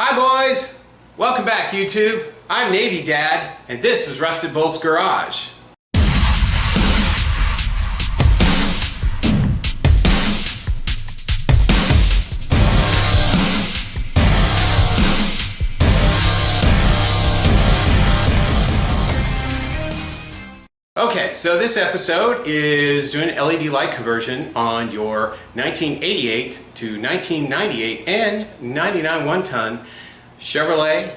Hi boys! Welcome back YouTube. I'm Navy Dad and this is Rusted Bolt's Garage. Okay, so this episode is doing an LED light conversion on your 1988 to 1998 and 99 one-ton Chevrolet,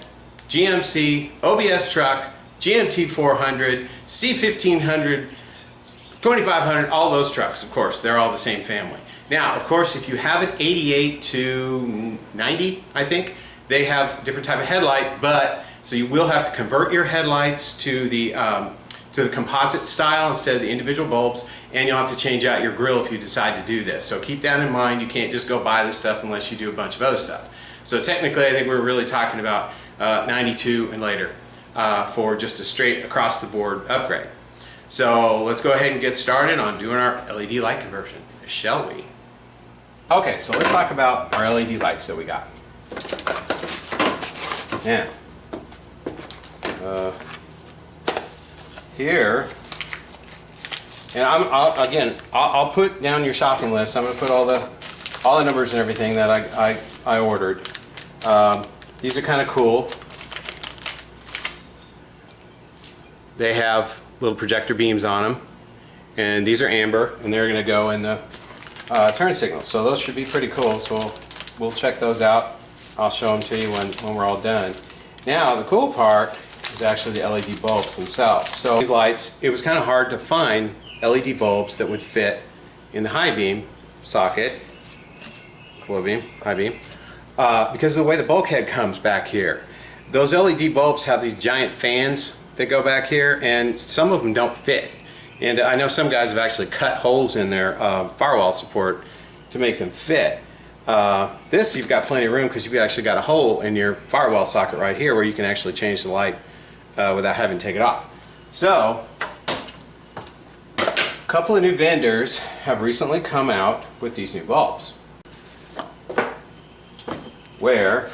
GMC, OBS truck, GMT 400, C1500, 2500, all those trucks, of course, they're all the same family. Now, of course, if you have an 88 to 90, I think, they have different type of headlight, but so you will have to convert your headlights to the composite style instead of the individual bulbs, and you'll have to change out your grille if you decide to do this. So keep that in mind. You can't just go buy this stuff unless you do a bunch of other stuff. So technically I think we're really talking about 92 and later for just a straight across the board upgrade. So let's go ahead and get started on doing our LED light conversion, shall we? Okay, so let's talk about our LED lights that we got. Now, here, and I'll put down your shopping list. I'm going to put all the numbers and everything that I ordered. These are kind of cool. They have little projector beams on them, and these are amber, and they're going to go in the turn signals. So those should be pretty cool. So we'll check those out. I'll show them to you when we're all done. Now the cool part is actually the LED bulbs themselves. So these lights, it was kind of hard to find LED bulbs that would fit in the high beam socket, low beam, high beam, because of the way the bulkhead comes back here. Those LED bulbs have these giant fans that go back here, and some of them don't fit. And I know some guys have actually cut holes in their firewall support to make them fit. This you've got plenty of room because you've actually got a hole in your firewall socket right here where you can actually change the light without having to take it off. So, a couple of new vendors have recently come out with these new bulbs, where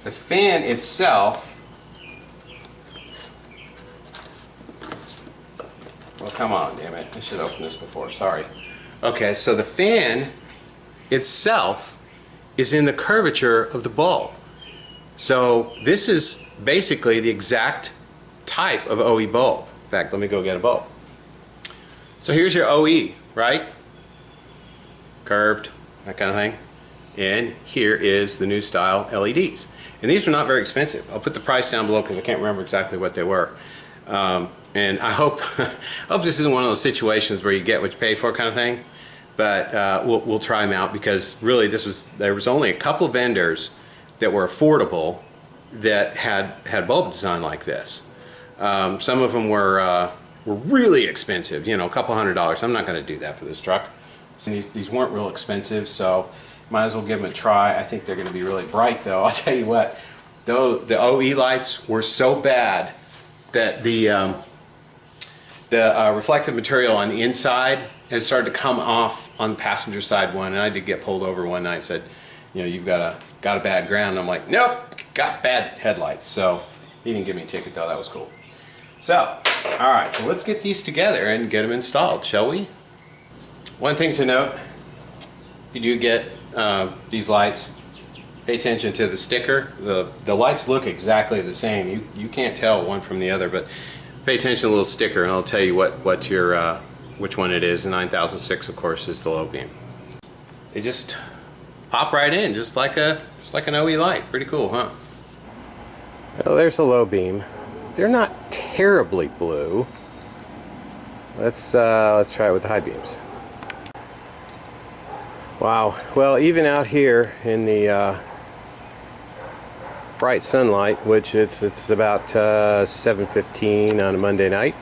the fan itself, well, come on, damn it, I should have opened this before, sorry. Okay, so the fan itself is in the curvature of the bulb. So this is basically the exact type of OE bulb. In fact, let me go get a bulb. So here's your OE, right? Curved, that kind of thing. And here is the new style LEDs. And these were not very expensive. I'll put the price down below because I can't remember exactly what they were. And I hope this isn't one of those situations where you get what you pay for kind of thing. But we'll try them out because really there was only a couple of vendors that were affordable that had bulb design like this. Some of them were really expensive, you know, a couple $100s. I'm not going to do that for this truck. And these weren't real expensive, so might as well give them a try. I think they're going to be really bright though. I'll tell you what, though the OE lights were so bad that the reflective material on the inside has started to come off on the passenger side one, and I did get pulled over one night and said, you know, you've got a bad ground. And I'm like, nope, got bad headlights. So he didn't give me a ticket though. That was cool. So, all right, so let's get these together and get them installed, shall we? One thing to note, if you do get these lights, pay attention to the sticker. The lights look exactly the same. You can't tell one from the other, but pay attention to the little sticker, and I'll tell you what your which one it is. The 9006, of course, is the low beam. They just pop right in, just like an OE light. Pretty cool, huh? Well, there's the low beam. They're not terribly blue. Let's try it with the high beams. Wow. Well, even out here in the bright sunlight, which it's about 7:15 on a Monday night.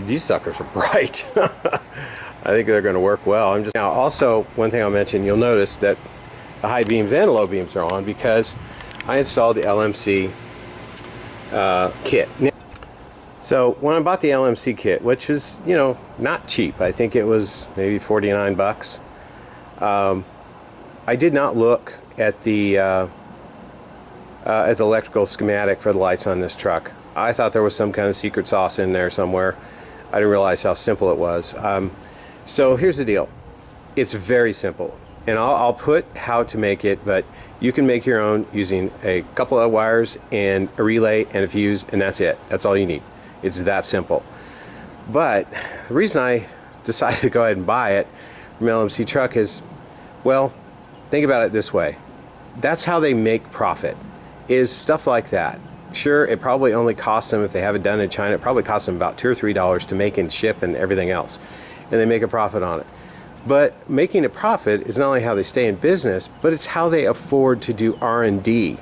These suckers are bright. I think they're going to work well. Now, also, one thing I'll mention, you'll notice that the high beams and low beams are on because I installed the LMC kit. So when I bought the LMC kit, which is, you know, not cheap, I think it was maybe 49 bucks. I did not look at the electrical schematic for the lights on this truck. I thought there was some kind of secret sauce in there somewhere. I didn't realize how simple it was. So here's the deal. It's very simple, and I'll put how to make it, but you can make your own using a couple of wires and a relay and a fuse, and that's it. That's all you need. It's that simple. But the reason I decided to go ahead and buy it from LMC Truck is, well, think about it this way. That's how they make profit, is stuff like that. Sure, it probably only costs them, if they have it done in China, it probably costs them about $2 or $3 to make and ship and everything else, and they make a profit on it. But making a profit is not only how they stay in business, but it's how they afford to do R&D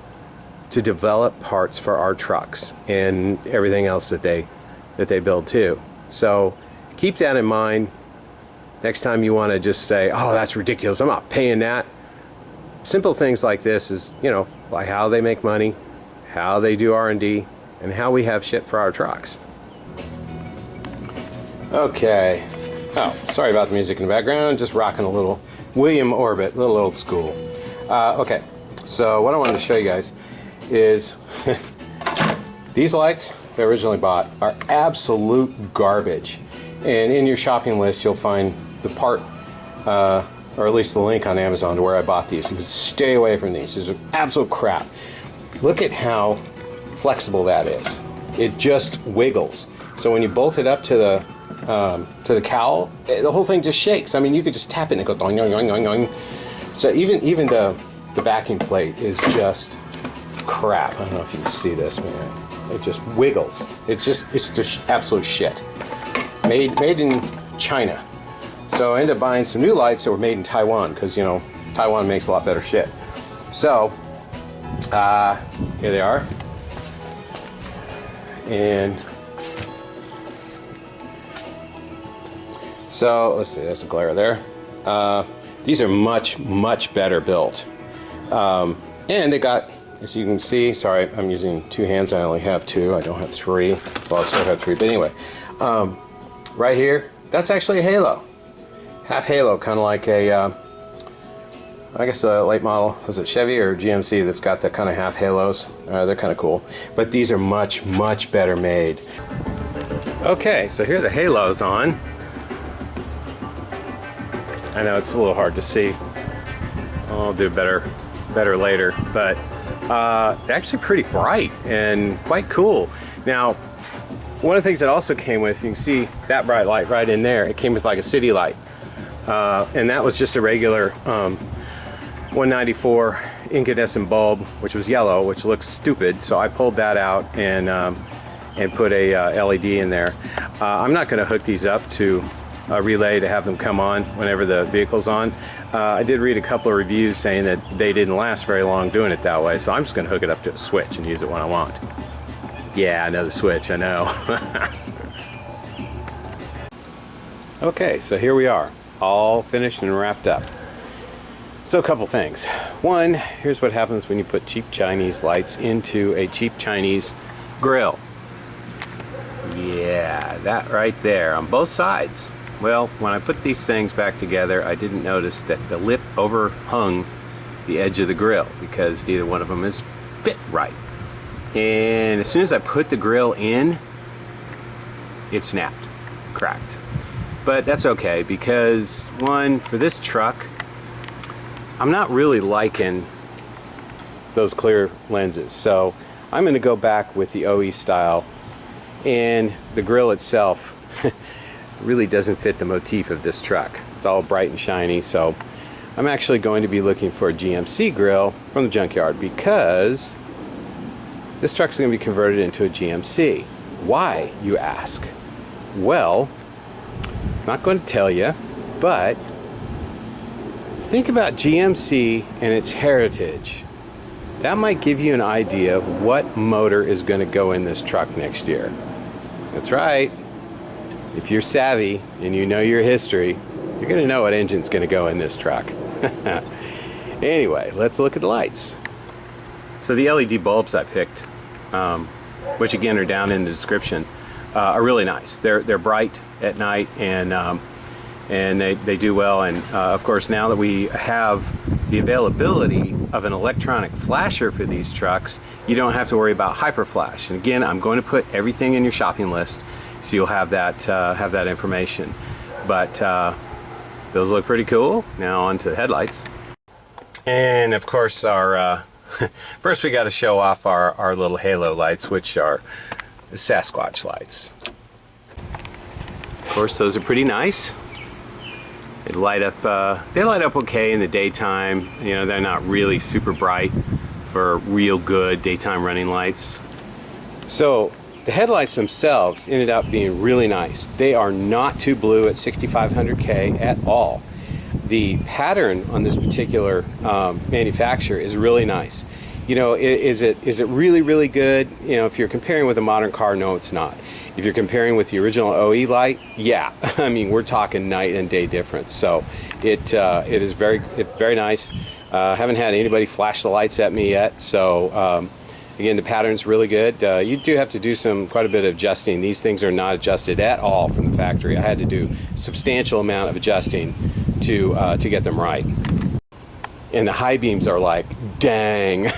to develop parts for our trucks and everything else that they build too. So keep that in mind next time you want to just say, oh, that's ridiculous, I'm not paying that. Simple things like this is, you know, like how they make money, how they do R&D, and how we have shit for our trucks. Okay. Oh, sorry about the music in the background. Just rocking a little William Orbit, a little old school. Okay, so what I wanted to show you guys is these lights I originally bought are absolute garbage. And in your shopping list, you'll find the part, or at least the link on Amazon to where I bought these. You can stay away from these. These are absolute crap. Look at how flexible that is. It just wiggles. So when you bolt it up to the cowl, the whole thing just shakes. I mean, you could just tap it and it goes doing, doing, doing, doing. So even the backing plate is just crap. I don't know if you can see this, man. It just wiggles. It's just absolute shit. Made in China. So I ended up buying some new lights that were made in Taiwan, because, you know, Taiwan makes a lot better shit. So here they are. And so let's see, there's a glare there. These are much better built. And they got, as you can see, sorry, I'm using two hands. I only have two. I don't have three. Well, I still have three, but anyway. Right here, that's actually a halo. Half halo, kind of like a, I guess a late model, was it Chevy or GMC that's got the kind of half halos? They're kind of cool. But these are much better made. Okay, so here are the halos on. I know it's a little hard to see. I'll do better later, but they're actually pretty bright and quite cool. Now, one of the things that also came with, you can see that bright light right in there. It came with like a city light, and that was just a regular 194 incandescent bulb, which was yellow, which looks stupid. So I pulled that out and put a LED in there. I'm not going to hook these up to a relay to have them come on whenever the vehicle's on. I did read a couple of reviews saying that they didn't last very long doing it that way, so I'm just going to hook it up to a switch and use it when I want. Yeah, I know the switch, I know. Okay, so here we are, all finished and wrapped up. So a couple things. One, here's what happens when you put cheap Chinese lights into a cheap Chinese grill. Yeah, that right there on both sides. Well, when I put these things back together, I didn't notice that the lip overhung the edge of the grill because neither one of them is fit right. And as soon as I put the grill in, it snapped, cracked. But that's okay because, one, for this truck, I'm not really liking those clear lenses. So I'm going to go back with the OE style, and the grill itself really doesn't fit the motif of this truck. It's all bright and shiny, so I'm actually going to be looking for a GMC grill from the junkyard because this truck's going to be converted into a GMC. Why, you ask? Well, I'm not going to tell you, but think about GMC and its heritage. That might give you an idea of what motor is going to go in this truck next year. That's right. If you're savvy and you know your history, you're going to know what engine's going to go in this truck. Anyway, let's look at the lights. So the LED bulbs I picked, which again are down in the description, are really nice. They're bright at night, and they do well. And of course, now that we have the availability of an electronic flasher for these trucks, you don't have to worry about hyper flash. And again, I'm going to put everything in your shopping list, so you'll have that information. But those look pretty cool. Now on to the headlights. And of course, our first we got to show off our little halo lights, which are the Sasquatch lights. Of course, those are pretty nice. They light up okay in the daytime. You know, they're not really super bright for real good daytime running lights. So the headlights themselves ended up being really nice. They are not too blue at 6500K at all. The pattern on this particular manufacturer is really nice. You know, is it really, really good? You know, if you're comparing with a modern car, no, it's not. If you're comparing with the original OE light, yeah. I mean, we're talking night and day difference. So it is very nice. Haven't had anybody flash the lights at me yet. So again, the pattern's really good. You do have to do quite a bit of adjusting. These things are not adjusted at all from the factory. I had to do a substantial amount of adjusting to get them right. And the high beams are like, dang.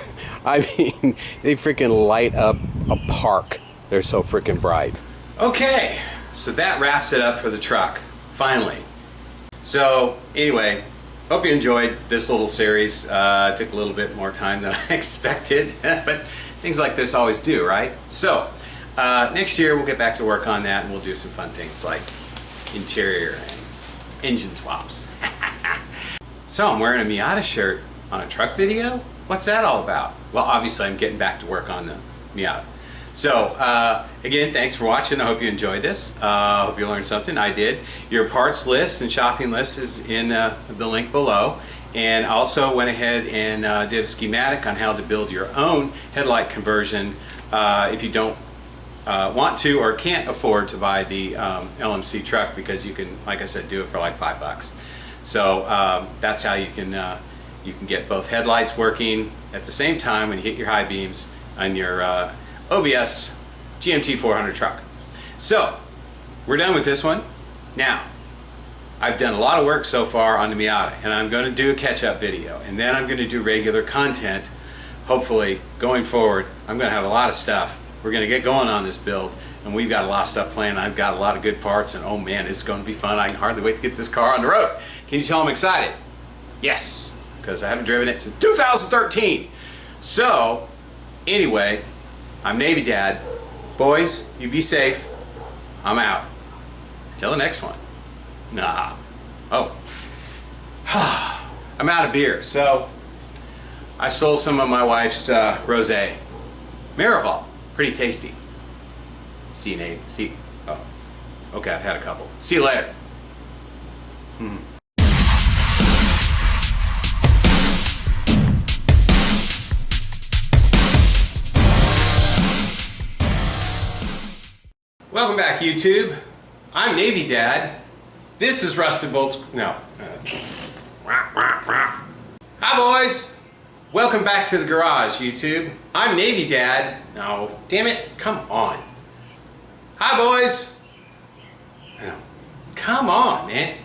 I mean, they freaking light up a park. They're so freaking bright. Okay, so that wraps it up for the truck, finally. So anyway, hope you enjoyed this little series. It took a little bit more time than I expected, but things like this always do, right? So next year we'll get back to work on that, and we'll do some fun things like interior and engine swaps. So I'm wearing a Miata shirt on a truck video? What's that all about? Well, obviously I'm getting back to work on the Miata. So again, thanks for watching. I hope you enjoyed this. I hope you learned something. I did. Your parts list and shopping list is in the link below. And also went ahead and did a schematic on how to build your own headlight conversion if you don't want to or can't afford to buy the LMC truck, because you can, like I said, do it for like $5. So that's how you can get both headlights working at the same time when you hit your high beams on your OBS GMT 400 truck. So we're done with this one. Now, I've done a lot of work so far on the Miata, and I'm going to do a catch-up video, and then I'm going to do regular content. Hopefully, going forward, I'm going to have a lot of stuff. We're going to get going on this build, and we've got a lot of stuff planned. I've got a lot of good parts, and oh man, it's going to be fun. I can hardly wait to get this car on the road. Can you tell I'm excited? Yes, because I haven't driven it since 2013. So, anyway, I'm Navy Dad. Boys, you be safe. I'm out. Till the next one. Nah. Oh. I'm out of beer. So, I stole some of my wife's rosé. Miraval. Pretty tasty. See you, Nate. See. Oh. Okay, I've had a couple. See you later. Welcome back, YouTube. I'm Navy Dad. This is Rusted Bolts. No. Hi, boys. Welcome back to the garage, YouTube. I'm Navy Dad. No, damn it. Come on. Hi, boys. No. Come on, man.